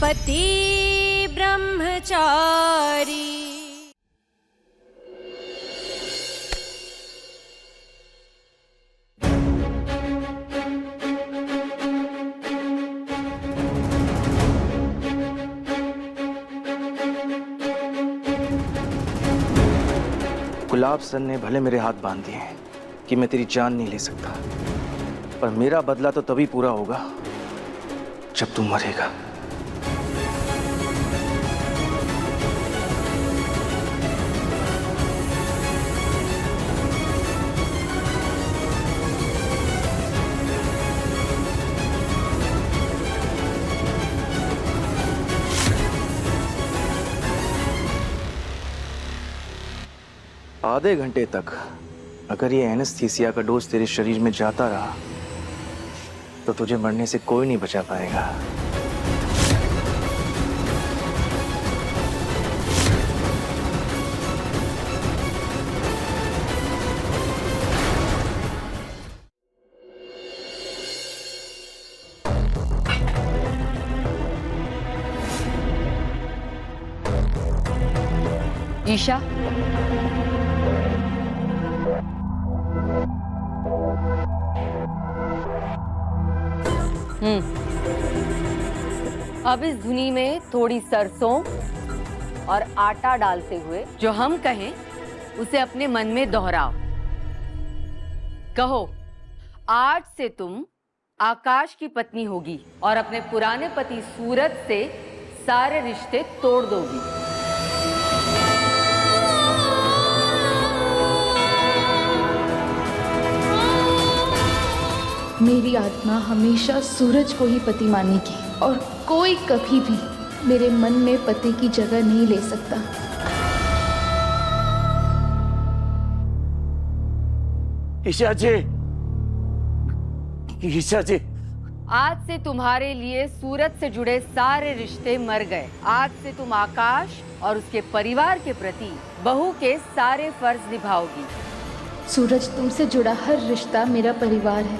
पति ब्रह्मचारी। गुलाब सर ने भले मेरे हाथ बांध दिए हैं कि मैं तेरी जान नहीं ले सकता, पर मेरा बदला तो तभी पूरा होगा जब तू मरेगा। आधे घंटे तक अगर ये एनेस्थीसिया का डोज तेरे शरीर में जाता रहा तो तुझे मरने से कोई नहीं बचा पाएगा। ईशा, अब इस धुनी में थोड़ी सरसों और आटा डालते हुए जो हम कहें उसे अपने मन में दोहराओ। कहो, आज से तुम आकाश की पत्नी होगी और अपने पुराने पति सूरज से सारे रिश्ते तोड़ दोगी। मेरी आत्मा हमेशा सूरज को ही पति मानेगी और कोई कभी भी मेरे मन में पति की जगह नहीं ले सकता। ईशा जी, ईशा जी, आज से तुम्हारे लिए सूरज से जुड़े सारे रिश्ते मर गए। आज से तुम आकाश और उसके परिवार के प्रति बहू के सारे फर्ज निभाओगी। सूरज, तुमसे जुड़ा हर रिश्ता मेरा परिवार है,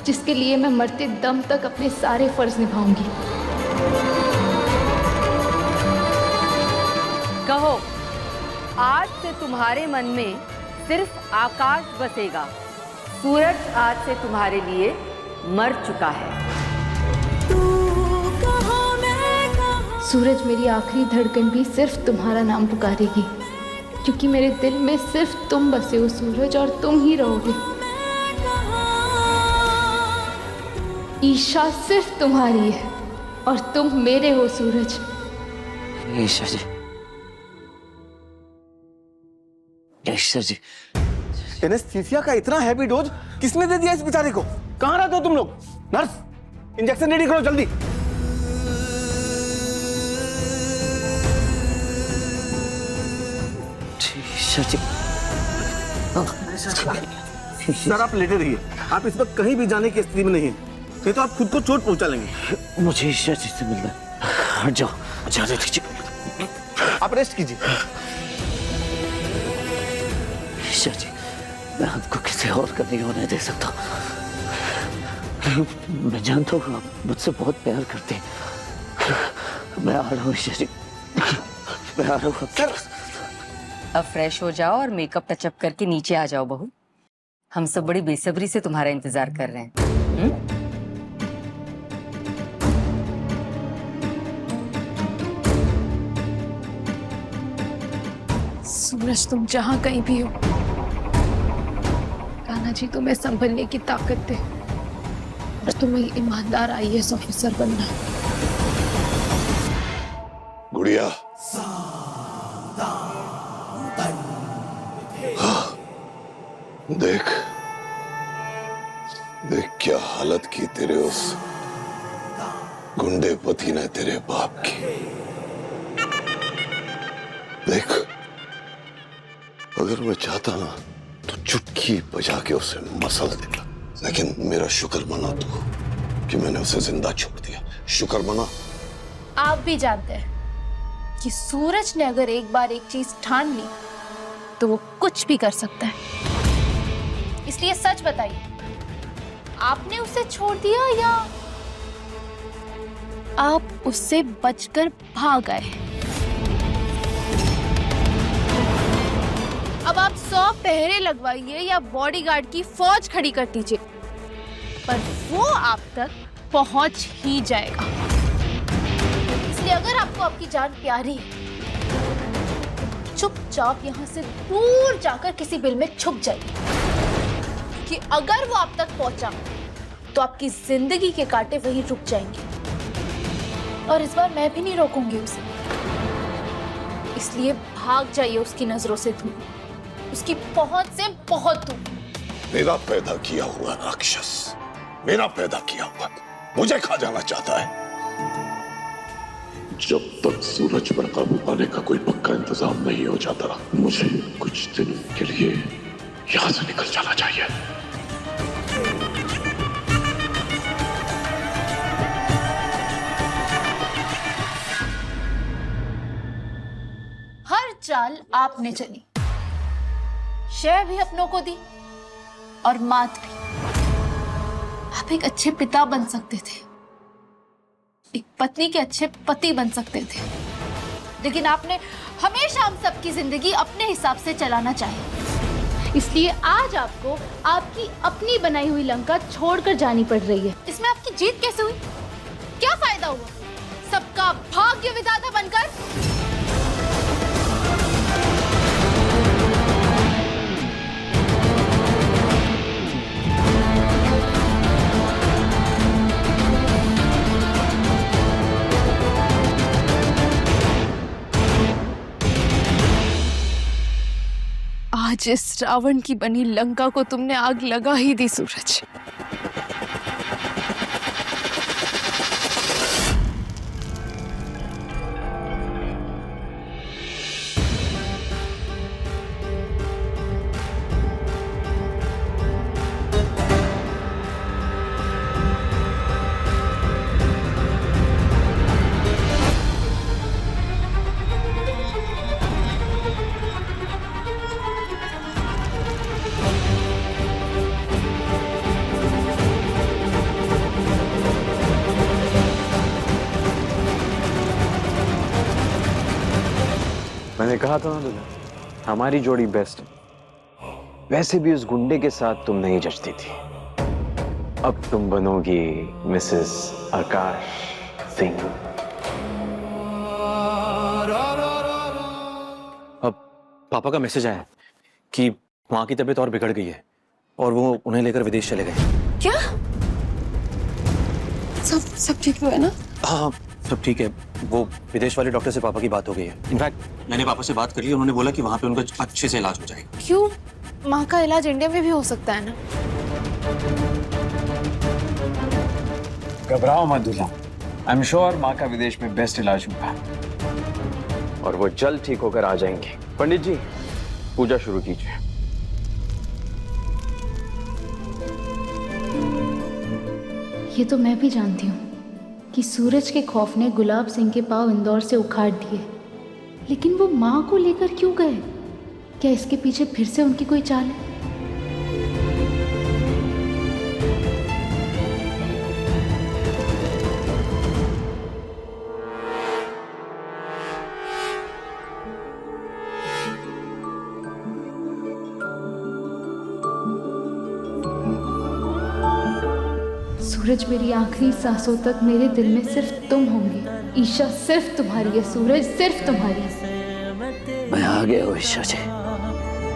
जिसके लिए मैं मरते दम तक अपने सारे फर्ज निभाऊंगी। कहो, आज से तुम्हारे मन में सिर्फ आकाश बसेगा। सूरज आज से तुम्हारे लिए मर चुका है। सूरज, मेरी आखिरी धड़कन भी सिर्फ तुम्हारा नाम पुकारेगी, क्योंकि मेरे दिल में सिर्फ तुम बसे हो सूरज, और तुम ही रहोगे। ईशा सिर्फ तुम्हारी है और तुम मेरे हो सूरज। ईशा जी, ईशा जी, एनेस्थीसिया का इतना हैवी डोज किसने दे दिया इस बेचारे को? कहाँ रहते हो तुम लोग? नर्स, इंजेक्शन रेडी करो जल्दी। ईशा जी, सर आप लेटे रहिए, आप इस वक्त कहीं भी जाने की स्थिति में नहीं है, नहीं तो आप खुद को चोट पहुंचा लेंगे। मुझे ईशा जी से मिलना है। हट जाओ, जाने दीजिए। आप रेस्ट कीजिए। ईशा जी, मैं आपको किसी और का नहीं होने दे सकता। मैं जानता हूँ आप मुझसे बहुत प्यार करते हैं। मैं आ रहा हूँ ईशा जी, मैं आ रहा हूँ। सर, अब फ्रेश हो जाओ और मेकअप टचअप करके नीचे आ जाओ बहू। हम सब बड़ी बेसब्री से तुम्हारा इंतजार कर रहे हैं। सूरज, तुम जहां कहीं भी हो, कान्हा जी तुम्हें संभलने की ताकत दे और तुम्हें ईमानदार IAS ऑफिसर बनना। गुड़िया, हाँ, देख देख क्या हालत की तेरे उस गुंडे पति ने तेरे बाप की। देख, अगर मैं चाहता ना तो चुटकी बजा के उसे मसल देता, लेकिन मेरा शुक्र मना तू कि मैंने उसे जिंदा छोड़ दिया। शुक्र मना। आप भी जानते हैं कि सूरज ने अगर एक बार एक चीज ठान ली तो वो कुछ भी कर सकता है। इसलिए सच बताइए, आपने उसे छोड़ दिया आप उससे बचकर भाग आए। अब आप 100 पहरे लगवाइए या बॉडीगार्ड की फौज खड़ी कर दीजिए, पर वो आप तक पहुंच ही जाएगा। इसलिए अगर आपको आपकी जान प्यारी है, चुपचाप यहाँ से दूर जाकर किसी बिल में छुप जाइए, कि अगर वो आप तक पहुंचा तो आपकी जिंदगी के कांटे वहीं रुक जाएंगे। और इस बार मैं भी नहीं रोकूंगी उसे, इसलिए भाग जाइए उसकी नजरों से दूर, उसकी पहुंच से बहुत दूर। मेरा पैदा किया हुआ राक्षस, मेरा पैदा किया हुआ मुझे खा जाना चाहता है। जब तक सूरज पर काबू पाने का कोई पक्का इंतजाम नहीं हो जाता, मुझे कुछ दिन के लिए यहां से निकल जाना चाहिए। हर चाल आपने चली, शय भी अपनों को दी और मात भी। आप एक अच्छे पिता बन सकते थे, एक पत्नी के अच्छे पति बन सकते थे, लेकिन आपने हमेशा हम सबकी जिंदगी अपने हिसाब से चलाना चाहिए। इसलिए आज आपको आपकी अपनी बनाई हुई लंका छोड़कर जानी पड़ रही है। इसमें आपकी जीत कैसे हुई? क्या फायदा हुआ सबका भाग्य विधाता बनकर? आज इस रावण की बनी लंका को तुमने आग लगा ही दी सूरज। मैंने कहा था ना दुल्हन, हमारी जोड़ी बेस्ट है। वैसे भी उस गुंडे के साथ तुम नहीं जचती थी। अब तुम बनोगी मिसेस आकाश सिंह। अब पापा का मैसेज आया कि माँ की तबीयत और बिगड़ गई है और वो उन्हें लेकर विदेश चले गए। क्या? सब ठीक है ना? हाँ, सब ठीक है। वो विदेश वाले डॉक्टर से पापा की बात हो गई है। इनफैक्ट मैंने पापा से बात कर ली, उन्होंने बोला कि वहाँ पे उनका अच्छे से इलाज हो जाएगा। क्यों? माँ का इलाज इंडिया में भी हो सकता है ना? घबराओ मत दूल्हा, आई एम श्योर माँ का विदेश में बेस्ट इलाज होगा और वो जल्द ठीक होकर आ जाएंगे। पंडित जी, पूजा शुरू कीजिए। ये तो मैं भी जानती हूँ कि सूरज के खौफ ने गुलाब सिंह के पांव इंदौर से उखाड़ दिए, लेकिन वो माँ को लेकर क्यों गए? क्या इसके पीछे फिर से उनकी कोई चाल है? सूरज, मेरी आखिरी सांसों तक मेरे दिल में सिर्फ तुम होंगे। ईशा सिर्फ तुम्हारी है सूरज, सिर्फ तुम्हारी है। मैं आ गया हूँ ईशा जी,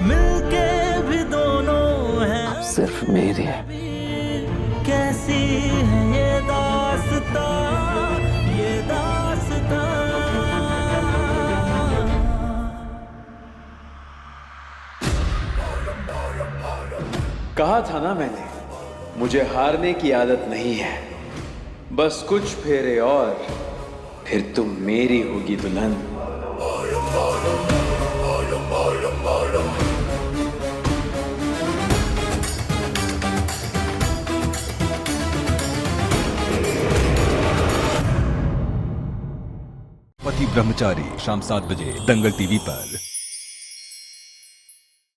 मिलके भी दोनों हैं, अब सिर्फ मेरी है। कैसी है ये दास्तां, ये दास्तां। कहा था ना मैंने, मुझे हारने की आदत नहीं है। बस कुछ फेरे और फिर तुम मेरी होगी दुल्हन। पति ब्रह्मचारी शाम 7 बजे दंगल टीवी पर।